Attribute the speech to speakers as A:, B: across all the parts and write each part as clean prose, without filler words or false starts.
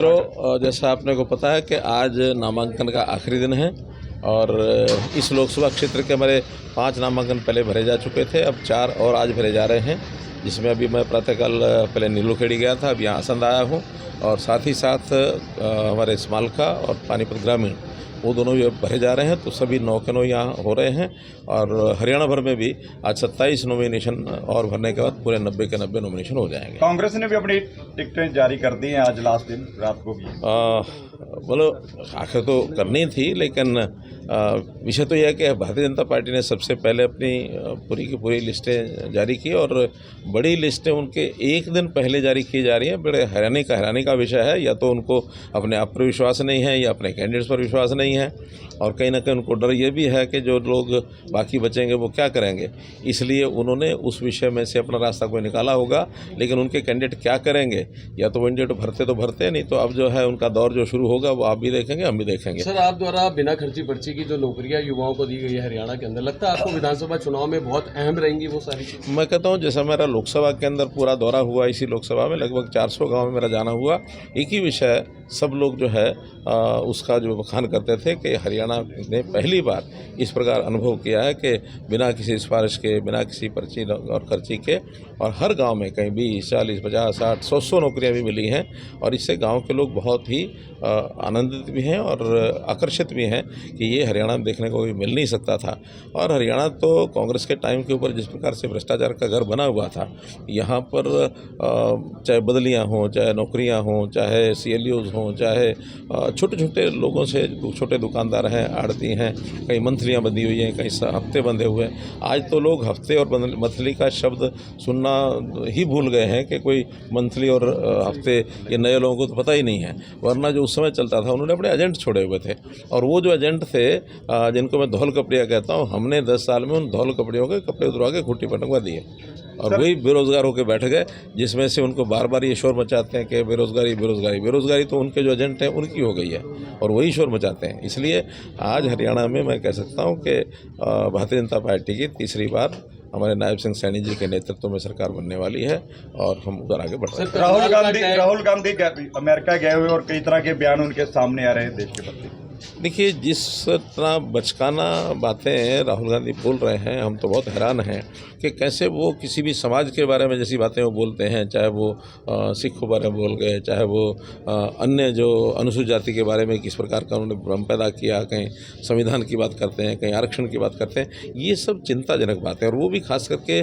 A: तो जैसा आपने को पता है कि आज नामांकन का आखिरी दिन है और इस लोकसभा क्षेत्र के हमारे 5 नामांकन पहले भरे जा चुके थे। अब 4 और आज भरे जा रहे हैं, जिसमें अभी मैं प्रातःकाल पहले नीलोखेड़ी गया था, अब यहाँ असंध आया हूँ और साथ ही साथ हमारे स्मालका और पानीपत ग्रामीण वो दोनों भी भरे जा रहे हैं। तो सभी 9 के 9 यहाँ हो रहे हैं और हरियाणा भर में भी आज 27 नॉमिनेशन और भरने के बाद पूरे 90 के 90 नॉमिनेशन हो जाएंगे।
B: कांग्रेस ने भी अपनी टिकटें जारी कर दी हैं, आज लास्ट दिन रात को भी।
A: बोलो आखिर तो करनी थी, लेकिन विषय तो यह है कि भारतीय जनता पार्टी ने सबसे पहले अपनी पूरी की पूरी लिस्टें जारी की और बड़ी लिस्टें उनके एक दिन पहले जारी की जा रही हैं। बड़े हैरानी का विषय है, या तो उनको अपने आप पर विश्वास नहीं है या अपने कैंडिडेट्स पर विश्वास नहीं है, और कहीं ना कहीं उनको डर ये भी है कि जो लोग बाकी बचेंगे वो क्या करेंगे। इसलिए उन्होंने उस विषय में से अपना रास्ता कोई निकाला होगा, लेकिन उनके कैंडिडेट क्या करेंगे, या तो वो इंडिया भरते तो भरते, नहीं तो अब जो है उनका दौर जो शुरू होगा वो आप भी देखेंगे, हम भी देखेंगे।
C: सर, आप द्वारा बिना खर्ची पर्ची की जो नौकरियां युवाओं को दी गई है हरियाणा के अंदर, लगता है आपको विधानसभा चुनाव में बहुत अहम रहेंगी वो सारी चीज़?
A: मैं कहता हूँ जैसा मेरा लोकसभा के अंदर पूरा दौरा हुआ, इसी लोकसभा में लगभग 400 गाँव में मेरा जाना हुआ, एक ही विषय सब लोग जो है उसका जो बखान करते थे कि हरियाणा ने पहली बार इस प्रकार अनुभव किया है कि बिना किसी सिफारिश के, बिना किसी पर्ची और खर्ची के, और हर गांव में कहीं 20, 40, 50, 60, 100 नौकरियां भी मिली हैं। और इससे गांव के लोग बहुत ही आनंदित भी हैं और आकर्षित भी हैं कि ये हरियाणा में देखने को भी मिल नहीं सकता था। और हरियाणा तो कांग्रेस के टाइम के ऊपर जिस प्रकार से भ्रष्टाचार का घर बना हुआ था, यहाँ पर चाहे बदलियाँ हों, चाहे नौकरियाँ हों, चाहे CLUs हों, चाहे छोटे छोटे लोगों से, छोटे दुकानदार हैं, आड़ती हैं, कई मंथलियाँ बंधी हुई हैं, कई हफ्ते बंधे हुए हैं। आज तो लोग हफ्ते और मंथली का शब्द सुनना ही भूल गए हैं कि कोई मंथली और हफ्ते ये नए लोगों को तो पता ही नहीं है। वरना जो उस समय चलता था, उन्होंने अपने एजेंट छोड़े हुए थे, और वो जो एजेंट थे जिनको मैं धौल कपड़िया कहता हूँ, हमने 10 साल में उन धौल कपड़ियों के कपड़े उतरवा के खुट्टी पटकवा दिए और वही बेरोजगार होकर बैठ गए, जिसमें से उनको बार बार ये शोर मचाते हैं कि बेरोजगारी तो उनके जो एजेंट हैं उनकी हो गई है और वही शोर मचाते हैं। इसलिए आज हरियाणा में मैं कह सकता हूँ कि भारतीय जनता पार्टी की तीसरी बार हमारे नायब सिंह सैनी जी के नेतृत्व में सरकार बनने वाली है और हम उधर आगे बढ़ रहे हैं।
B: राहुल गांधी अमेरिका गए हुए और कई तरह के बयान उनके सामने आ रहे हैं देश के प्रति।
A: देखिए, जिस तरह बचकाना बातें राहुल गांधी बोल रहे हैं, हम तो बहुत हैरान हैं कि कैसे वो किसी भी समाज के बारे में जैसी बातें वो बोलते हैं, चाहे वो सिखों बारे में बोल गए, चाहे वो अन्य जो अनुसूचित जाति के बारे में किस प्रकार का उन्होंने भ्रम पैदा किया, कहीं संविधान की बात करते हैं, कहीं आरक्षण की बात करते हैं। ये सब चिंताजनक बातें, और वो भी खास करके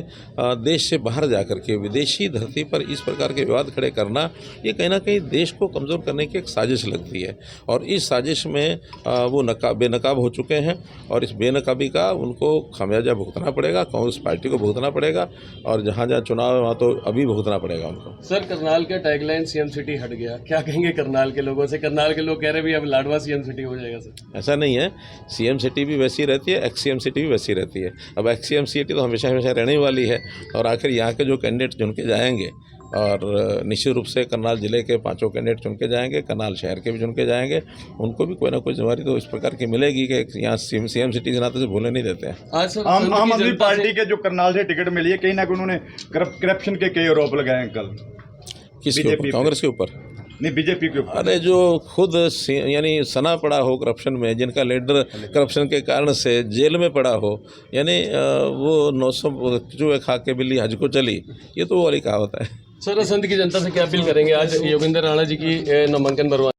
A: देश से बाहर जा कर के विदेशी धरती पर इस प्रकार के विवाद खड़े करना, ये कहीं ना कहीं देश को कमज़ोर करने की एक साजिश लगती है। और इस साजिश में वो बेनकाब हो चुके हैं और इस बेनकाबी का उनको खामियाजा भुगतना पड़ेगा, कांग्रेस पार्टी को भुगतना पड़ेगा, और जहाँ जहाँ चुनाव है वहाँ तो अभी भुगतना पड़ेगा उनको।
C: सर, करनाल का टैगलाइन CM सिटी हट गया, क्या कहेंगे करनाल के लोगों से? करनाल के लोग कह रहे हैं भी अब लाडवा CM सिटी हो जाएगा। सर,
A: ऐसा नहीं है, CM सिटी भी वैसी रहती है, XCM सिटी भी वैसी रहती है। अब XCM सिटी तो हमेशा रहने वाली है, और आखिर यहाँ के जो कैंडिडेट चुन के जाएंगे, और निश्चित रूप से करनाल जिले के 5 कैंडिडेट चुन के जाएंगे, करनाल शहर के भी चुन के जाएंगे, उनको भी कोई ना कोई जिम्मेदारी तो इस प्रकार की मिलेगी कि यहाँ CM सिटी के नाते से भूलने नहीं देते हैं।
C: आज
B: आम आदमी पार्टी के जो करनाल से टिकट मिली है, कहीं ना कहीं उन्होंने करप्शन के कई आरोप लगाए हैं कल।
A: किसके ऊपर? कांग्रेस के ऊपर?
B: नहीं, बीजेपी के ऊपर।
A: अरे जो खुद यानी सना पड़ा हो करप्शन में, जिनका लीडर करप्शन के कारण से जेल में पड़ा हो, यानी वो 900 चूहे खा के बिल्ली हज को चली, ये तो वो वाली कहावत है।
C: सर, असंध की जनता से क्या अपील करेंगे? आज योगेंद्र राणा जी की नामांकन भरवा